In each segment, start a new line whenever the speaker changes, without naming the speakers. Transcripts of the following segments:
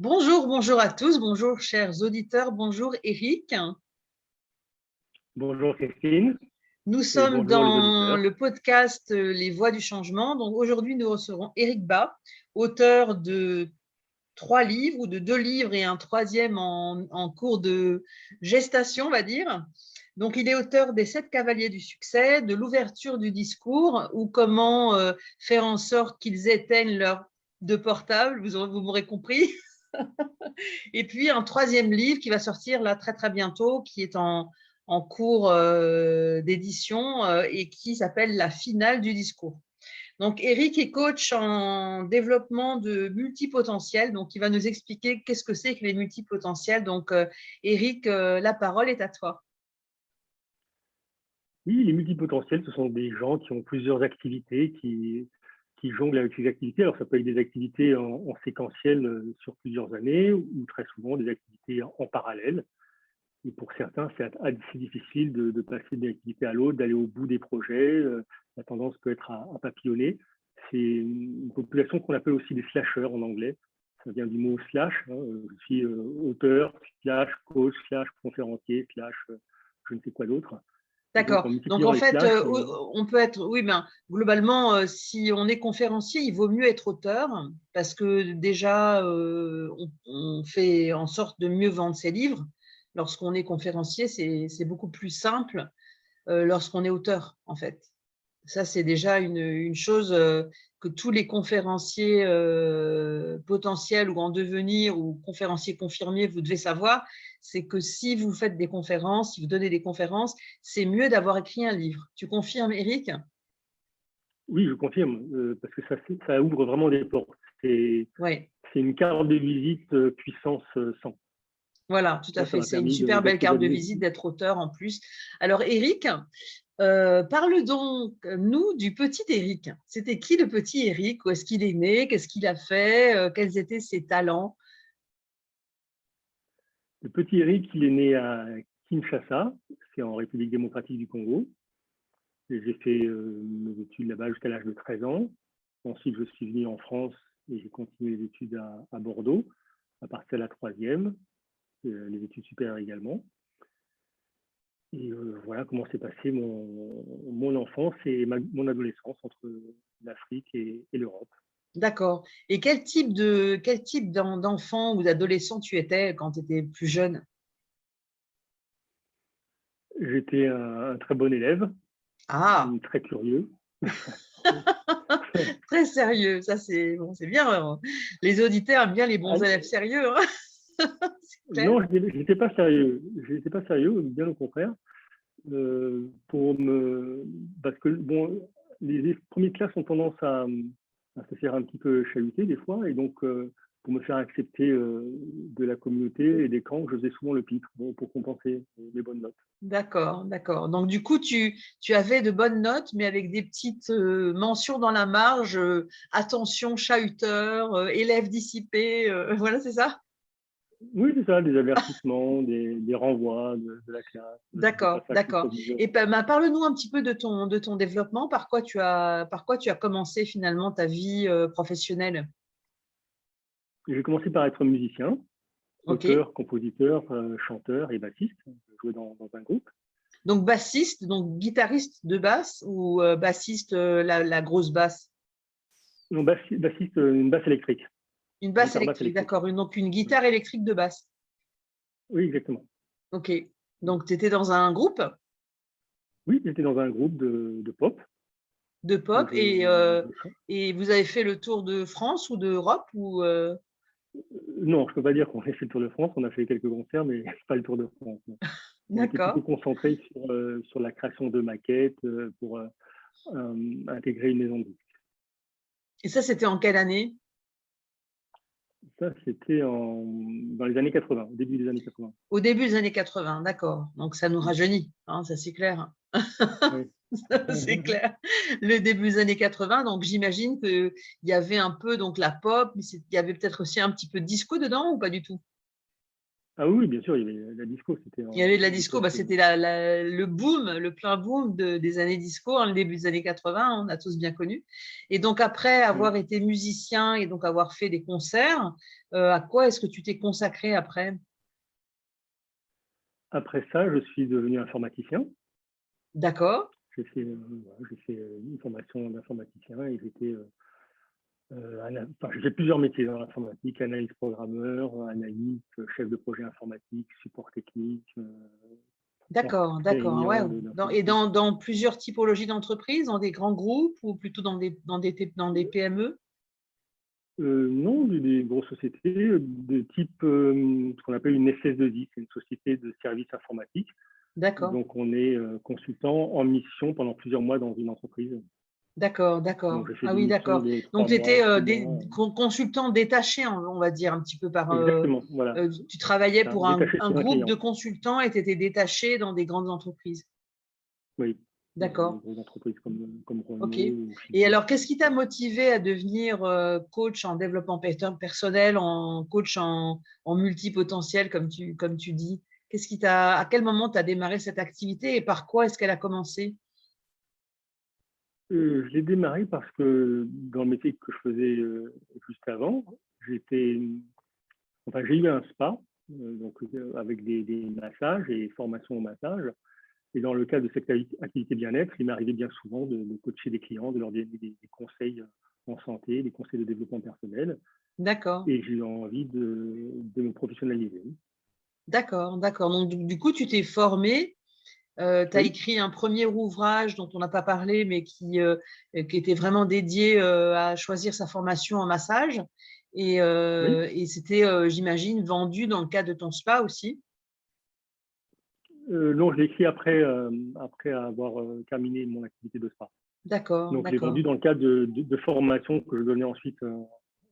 Bonjour, bonjour à tous, bonjour chers auditeurs, bonjour Eric.
Bonjour Christine
Nous
et
sommes
bonjour les
dans
auditeurs.
le podcast Les Voix du changement. Donc aujourd'hui, nous recevrons Eric Bas, auteur de 3 livres ou de 2 livres et un troisième en cours de gestation, on va dire. Donc il est auteur des 7 cavaliers du succès, de l'ouverture du discours ou comment faire en sorte qu'ils éteignent leur de portable, vous m'aurez compris. Et puis un troisième livre qui va sortir là très très bientôt, qui est en cours d'édition et qui s'appelle La finale du discours. Donc Eric est coach en développement de multipotentiels, donc il va nous expliquer qu'est-ce que c'est que les multipotentiels. Donc Eric, la parole est à toi.
Oui, les multipotentiels, ce sont des gens qui ont plusieurs activités, qui jonglent avec ces activités. Alors, ça peut être des activités en séquentiel sur plusieurs années ou très souvent des activités en parallèle. Et pour certains, c'est assez difficile de passer d'une activité à l'autre, d'aller au bout des projets. La tendance peut être à papillonner. C'est une population qu'on appelle aussi des slasheurs en anglais. Ça vient du mot slash. Je suis auteur, slash coach, slash conférencier, slash je ne sais quoi d'autre. Et donc, en
D'accord. Donc,
multipliant
en
les
fait,
slash,
on peut être, oui, ben, globalement, si on est conférencier, il vaut mieux être auteur parce que déjà, on fait en sorte de mieux vendre ses livres. Lorsqu'on est conférencier, c'est beaucoup plus simple lorsqu'on est auteur, en fait. Ça, c'est déjà une chose que tous les conférenciers potentiels ou en devenir ou conférenciers confirmés, vous devez savoir, c'est que si vous faites des conférences, si vous donnez des conférences, c'est mieux d'avoir écrit un livre. Tu confirmes, Eric?
oui, je confirme, parce que ça ouvre vraiment des portes. C'est
Oui,
une carte de visite puissance 100.
voilà, tout à
Moi, ça
fait.
m'a
C'est une
permis
super belle carte de
d'accéder.
visite d'être auteur en plus. Alors, Eric, parle donc, nous, du petit Eric. C'était qui le petit Eric? Où est-ce qu'il est né? Qu'est-ce qu'il a fait? Quels étaient ses talents?
Le petit Eric, il est né à Kinshasa, c'est en République démocratique du Congo. J'ai fait mes études là-bas jusqu'à l'âge de 13 ans. Ensuite, je suis venu en France et j'ai continué les études à Bordeaux, à partir de la troisième, les études supérieures également. Et voilà comment s'est passé mon enfance et mon adolescence entre l'Afrique et l'Europe.
D'accord. Et quel type d'enfant ou d'adolescent tu étais quand tu étais plus jeune?
J'étais un très bon élève,
Ah,
très curieux.
très sérieux. Ça, c'est bon, c'est bien. Les auditeurs aiment bien les bons élèves sérieux, hein. C'est clair.
Non, je n'étais pas sérieux. Je n'étais pas sérieux, bien au contraire. Parce que bon, les premières classes ont tendance à se faire un petit peu chahuter des fois, et donc pour me faire accepter de la communauté et des camps, je faisais souvent le pitre, bon, pour compenser les bonnes notes.
D'accord, d'accord. Donc, du coup, tu avais de bonnes notes, mais avec des petites mentions dans la marge. Attention, chahuteur, élève dissipé. Voilà, c'est ça?
Oui, c'est ça, des avertissements, des renvois de la classe, des
D'accord,
passages sur le
d'accord.
proviseur.
Et ben, parle-nous un petit peu de ton développement. Par quoi tu as commencé finalement ta vie professionnelle?
J'ai commencé par être musicien,
Ok.
auteur, compositeur, chanteur et bassiste. Je jouais dans un groupe.
Donc bassiste, donc guitariste de basse ou bassiste la grosse basse?
Non, bassiste, une basse électrique,
Une basse
guitare basse
électrique,
électrique.
d'accord. Donc une
Oui,
guitare électrique de basse.
oui, exactement.
Ok. Donc tu étais dans un groupe
Oui, j'étais dans un groupe de pop.
de
Et
pop et vous avez fait le tour de France ou d'Europe ou
non, je ne peux pas dire qu'on a fait le Tour de France. On a fait quelques concerts, mais pas le Tour de France. Non. On était plutôt
D'accord.
concentré sur la création de maquettes pour intégrer une maison de disques.
Et ça, c'était en quelle année?
Ça, c'était dans les années 80, au début des années 80.
Au début des années 80, d'accord. Donc ça nous rajeunit, hein, ça c'est clair.
Oui.
C'est clair. Le début des années 80, donc j'imagine qu'il y avait un peu donc la pop, mais il y avait peut-être aussi un petit peu de disco dedans ou pas du tout?
Ah oui, bien sûr, il y avait la disco, c'était
Il y avait de la disco,
l'époque.
c'était le boom, le plein boom des années disco, le début des années 80, on a tous bien connu. Et donc, après avoir été musicien et donc avoir fait des concerts, à quoi est-ce que tu t'es consacré après?
Après ça, je suis devenu informaticien.
D'accord,
J'ai fait une formation d'informaticien et j'étais j'ai fait plusieurs métiers dans l'informatique, analyste programmeur, analyste, chef de projet informatique, support technique,
d'accord, d'accord. Ouais.
enseignant
Et
d'informatique.
dans plusieurs typologies d'entreprises, dans des grands groupes ou plutôt dans des PME?
Non, des grosses sociétés de type ce qu'on appelle une SS2I, c'est une société de services informatiques.
D'accord.
Donc, on est consultant en mission pendant plusieurs mois dans une entreprise.
D'accord,
Donc,
d'accord.
j'ai fait
Ah
des
oui,
missions
d'accord.
de
Donc,
3
tu
mois,
étais
6 mois.
consultant détaché, on va dire, un petit peu par.
Exactement, voilà.
Tu travaillais pour
Détaché
un
sur un
groupe
client.
de consultants et tu étais détaché dans des grandes entreprises.
Oui, des
D'accord.
grosses entreprises comme
OK.
Renault ou
Et
Philips.
alors, qu'est-ce qui t'a motivé à devenir coach en développement personnel, en coach en multipotentiel, comme tu dis? À quel moment tu as démarré cette activité et par quoi est-ce qu'elle a commencé?
Je l'ai démarré parce que dans le métier que je faisais juste avant, j'ai eu un spa, avec des massages et formation au massage. Et dans le cadre de cette activité bien-être, il m'arrivait bien souvent de coacher des clients, de leur donner des conseils en santé, des conseils de développement personnel.
D'accord.
Et j'ai eu envie de me professionnaliser.
D'accord, d'accord. Donc, du coup, tu t'es formé, tu as
Oui,
écrit un premier ouvrage dont on n'a pas parlé, mais qui était vraiment dédié à choisir sa formation en massage.
oui.
Et c'était, j'imagine, vendu dans le cadre de ton spa aussi.
Non, je l'ai écrit après avoir terminé mon activité de spa.
D'accord,
Donc, je l'ai vendu
d'accord.
dans le cadre de formation que je donnais ensuite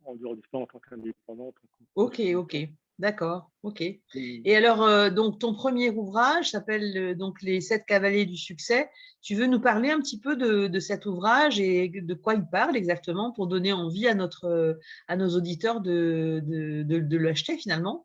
en dehors du spa en tant qu'indépendant, en tant que
Ok, ok.
consultant.
D'accord, ok.
Et
Et alors, donc, ton premier ouvrage s'appelle donc Les 7 cavaliers du succès. Tu veux nous parler un petit peu de cet ouvrage et de quoi il parle exactement pour donner envie à nos auditeurs de l'acheter finalement?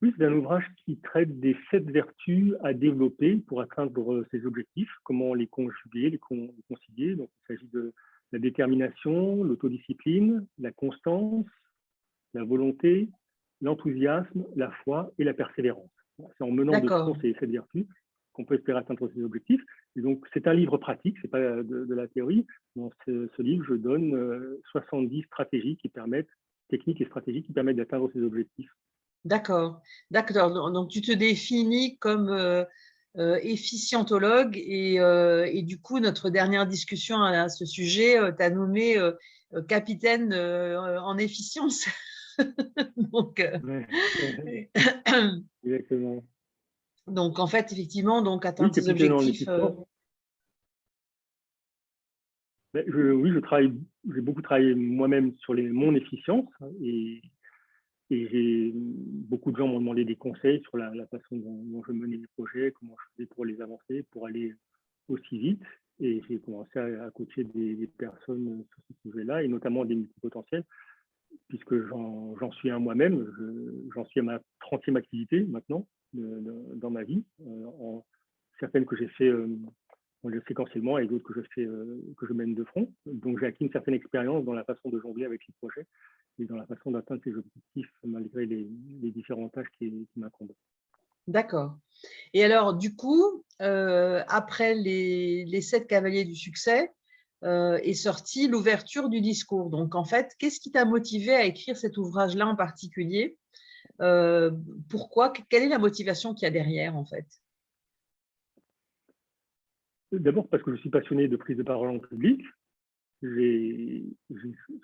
oui, c'est un ouvrage qui traite des 7 vertus à développer pour atteindre ses objectifs, comment les conjuguer, les concilier. Donc, il s'agit de la détermination, l'autodiscipline, la constance, la volonté, l'enthousiasme, la foi et la persévérance. C'est en menant de front
D'accord,
ces 7 vertus qu'on peut espérer atteindre ses objectifs. Et donc, c'est un livre pratique, c'est pas de la théorie. Dans ce livre, je donne 70 stratégies qui permettent, techniques et stratégies qui permettent d'atteindre ses objectifs.
d'accord, d'accord. Donc, tu te définis comme efficientologue et du coup, notre dernière discussion à ce sujet, tu as nommé capitaine en efficience. Donc,
Ouais. Exactement.
donc, en fait, effectivement, donc
Oui,
atteindre ses
capitaine en
objectifs.
efficience. Oui, j'ai beaucoup travaillé moi-même sur mon efficience et beaucoup de gens m'ont demandé des conseils sur la façon dont je menais les projets, comment je faisais pour les avancer, pour aller aussi vite. Et j'ai commencé à coacher des personnes sur ce sujet-là, et notamment des multipotentiels, puisque j'en suis un moi-même. J'en suis à ma 30e activité maintenant dans ma vie, certaines que j'ai fait séquentiellement et d'autres que je mène de front. Donc j'ai acquis une certaine expérience dans la façon de jongler avec les projets et dans la façon d'atteindre ces objectifs malgré les différents tâches qui m'incombent.
D'accord. Et alors, du coup, après les 7 cavaliers du succès, est sortie l'ouverture du discours. Donc, en fait, qu'est-ce qui t'a motivé à écrire cet ouvrage-là en particulier? Euh, Pourquoi? Quelle est la motivation qu'il y a derrière, en fait?
D'abord parce que je suis passionné de prise de parole en public. J'ai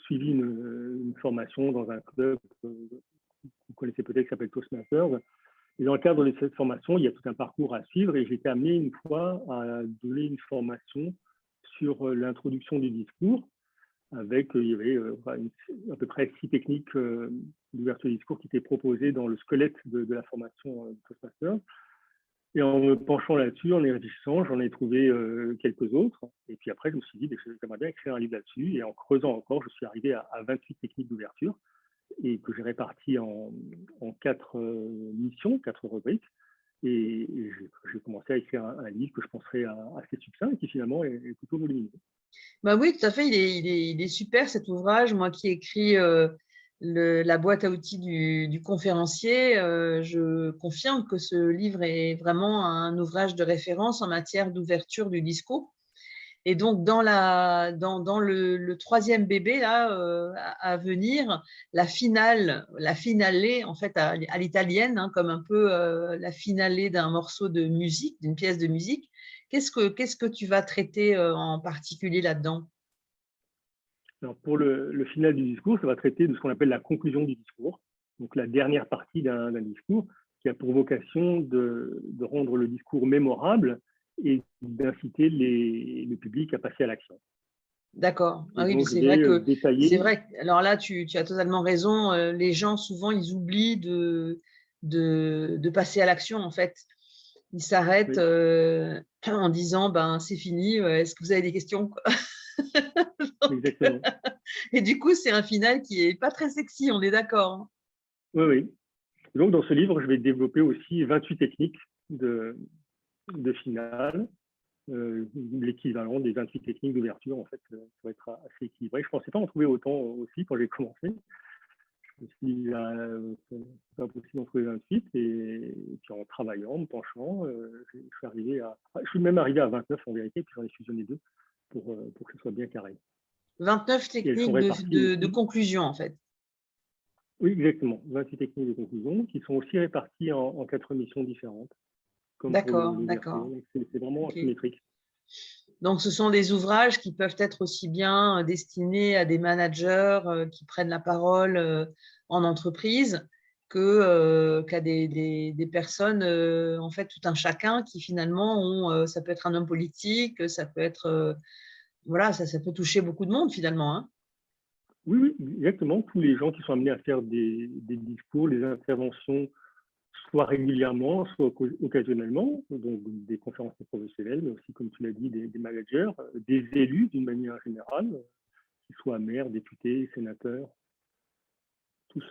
suivi une formation dans un club que vous connaissez peut-être qui s'appelle Toastmasters. Et dans le cadre de cette formation, il y a tout un parcours à suivre et j'ai été amené une fois à donner une formation sur l'introduction du discours avec, il y avait à peu près 6 techniques d'ouverture du discours qui étaient proposées dans le squelette de la formation Toastmasters. Et en me penchant là-dessus, en y réfléchissant, j'en ai trouvé quelques autres. Et puis après, je me suis dit, j'aimerais bien écrire un livre là-dessus. Et en creusant encore, je suis arrivé à 28 techniques d'ouverture. et que j'ai réparti en 4 missions, 4 rubriques. Et j'ai commencé à écrire un livre que je penserais assez succinct et qui finalement est plutôt volumineux.
Bah oui, tout à fait, il est super cet ouvrage. Moi qui ai écrit la boîte à outils du conférencier, je confirme que ce livre est vraiment un ouvrage de référence en matière d'ouverture du discours. Et donc, dans le troisième bébé là, à venir, la finale en fait à l'italienne, hein, comme un peu la finale d'un morceau de musique, d'une pièce de musique. Qu'est-ce que tu vas traiter en particulier là-dedans?
Alors pour le final du discours, ça va traiter de ce qu'on appelle la conclusion du discours, donc la dernière partie d'un discours qui a pour vocation de rendre le discours mémorable et d'inciter le public à passer à l'action.
D'accord. Ah oui,
donc,
c'est vrai que
détailler...
c'est vrai. Alors là, tu as totalement raison. Les gens souvent ils oublient de passer à l'action en fait. Ils s'arrêtent
Oui.
En disant ben c'est fini. Est-ce que vous avez des questions? Donc,
exactement.
et du coup, c'est un final qui est pas très sexy. On est d'accord, hein.
Oui, oui. Donc dans ce livre, je vais développer aussi 28 techniques de finale. L'équivalent des 28 techniques d'ouverture, en fait, ça va être assez équilibré. Je ne pensais pas en trouver autant aussi quand j'ai commencé. Je me suis dit, c'est pas possible d'en trouver 28. Et puis en travaillant, en me penchant, je suis même arrivé à 29 en vérité, puis j'en ai fusionné 2 pour que ce soit bien carré.
29
Et elles sont
techniques
réparties
de
aussi.
conclusion en fait.
Oui, exactement. 28 techniques de conclusion qui sont aussi réparties en 4 missions différentes, comme pour
D'accord,
l'ouverture.
d'accord.
Donc c'est vraiment
Ok.
symétrique.
Donc, ce sont des ouvrages qui peuvent être aussi bien destinés à des managers qui prennent la parole en entreprise qu'à des personnes, en fait, tout un chacun qui finalement ont, ça peut être un homme politique, ça peut être, voilà, ça peut toucher beaucoup de monde finalement, hein.
Oui, oui, exactement. Tous les gens qui sont amenés à faire des discours, des interventions, soit régulièrement, soit occasionnellement, donc des conférences professionnelles, mais aussi, comme tu l'as dit, des managers, des élus d'une manière générale, qu'ils soient maires, députés, sénateurs. Toute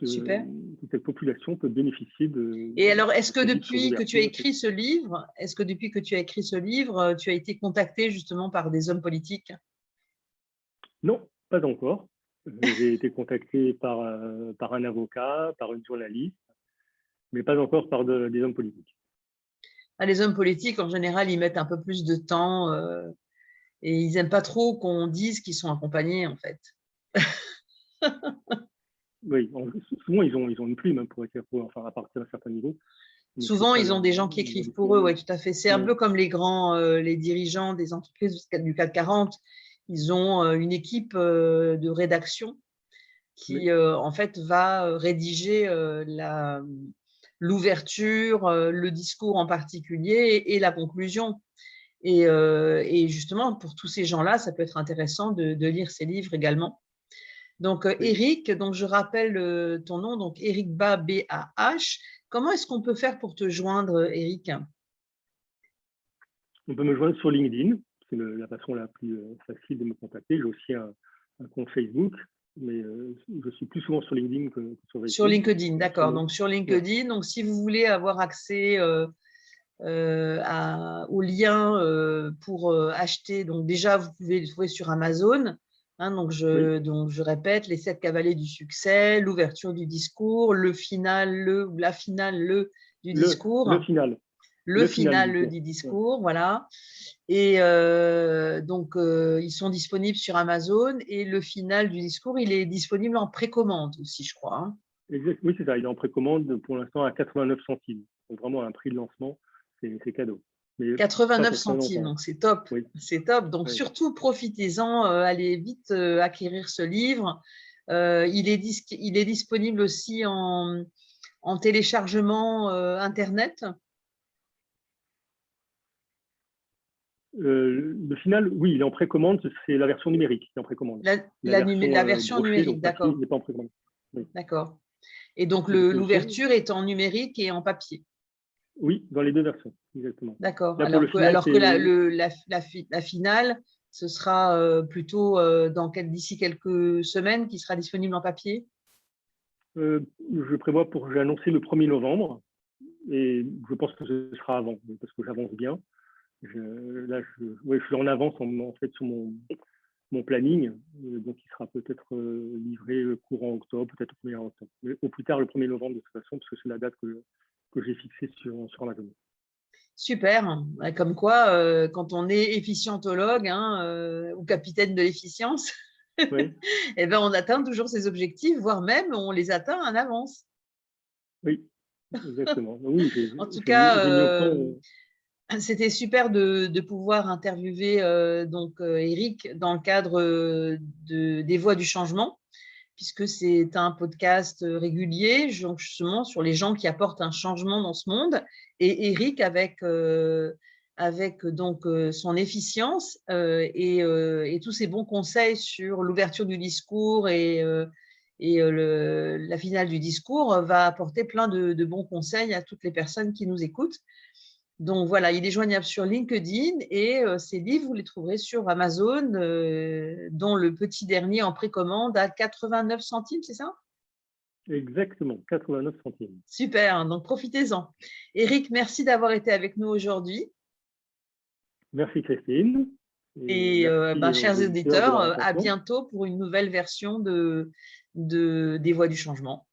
cette population peut bénéficier
Et alors,
de ce livre sur l'ouverture.
est-ce que depuis que tu as écrit ce livre, tu as été contacté justement par des hommes politiques?
Non, pas encore. J'ai été contacté par un avocat, par une journaliste, mais pas encore par des hommes politiques.
Ah, les hommes politiques, en général, ils mettent un peu plus de temps et ils n'aiment pas trop qu'on dise qu'ils sont accompagnés, en fait.
Oui, souvent ils ont une plume pour écrire pour eux, enfin à partir d'un certain niveau. Mais c'est
Souvent,
pas
ils ont des gens qui écrivent pour eux, oui, tout à fait. C'est un peu comme les grands, les dirigeants des entreprises du CAC 40. Ils ont une équipe de rédaction qui, en fait, va rédiger l'ouverture, le discours en particulier et la conclusion. Et justement, pour tous ces gens-là, ça peut être intéressant de lire ces livres également. Donc, Eric, donc je rappelle ton nom, donc Eric Bah, B-A-H. Comment est-ce qu'on peut faire pour te joindre, Eric?
On peut me joindre sur LinkedIn, c'est la façon la plus facile de me contacter. J'ai aussi un compte Facebook, mais je suis plus souvent sur LinkedIn que sur Facebook.
Sur LinkedIn, d'accord. Donc, sur LinkedIn, donc, si vous voulez avoir accès au lien pour acheter, donc déjà, vous pouvez le trouver sur Amazon. Hein, donc, je répète, les 7 cavaliers du succès, l'ouverture du discours, le final, ou la finale, du discours.
Le final.
Le final du discours, voilà. Et donc, ils sont disponibles sur Amazon et le final du discours, il est disponible en précommande aussi, je crois, hein.
Oui, c'est ça. Il est en précommande pour l'instant à 89 centimes. Donc, vraiment, un prix de lancement, c'est cadeau. Mais
89 centimes, donc c'est top.
Oui.
C'est top. Donc, surtout, profitez-en, allez vite acquérir ce livre. Il est disponible aussi en téléchargement Internet.
Le final, oui, il est en précommande. C'est la version numérique qui est en précommande.
La version
brochée,
numérique,
donc papier,
d'accord.
n'est pas en précommande. Oui.
D'accord. Et donc, l'ouverture est en numérique et en papier.
Oui, dans les 2 versions, exactement.
D'accord. Alors que la finale, ce sera plutôt d'ici quelques semaines qui sera disponible en papier?
Je prévois j'ai annoncé le 1er novembre et je pense que ce sera avant parce que j'avance bien. Je suis en avance en fait sur mon planning, donc il sera peut-être livré courant octobre, peut-être au 1er octobre, mais au plus tard le 1er novembre de toute façon, parce que c'est la date que j'ai fixée sur Amazon.
Super. Comme quoi, quand on est efficientologue ou capitaine de l'efficience,
Oui.
eh ben, on atteint toujours ses objectifs, voire même on les atteint en avance.
Oui, exactement. Oui,
En tout cas,
j'ai mis au point.
C'était super de pouvoir interviewer Eric dans le cadre des Voix du changement, puisque c'est un podcast régulier justement sur les gens qui apportent un changement dans ce monde. Et Eric, avec son efficience et tous ses bons conseils sur l'ouverture du discours et la finale du discours, va apporter plein de bons conseils à toutes les personnes qui nous écoutent. Donc voilà, il est joignable sur LinkedIn et ses livres, vous les trouverez sur Amazon, dont le petit dernier en précommande à 89 centimes, c'est ça?
Exactement, 89 centimes.
Super, donc profitez-en. Eric, merci d'avoir été avec nous aujourd'hui.
Merci Christine.
Et chers auditeurs, à bientôt pour une nouvelle version des Voix du changement.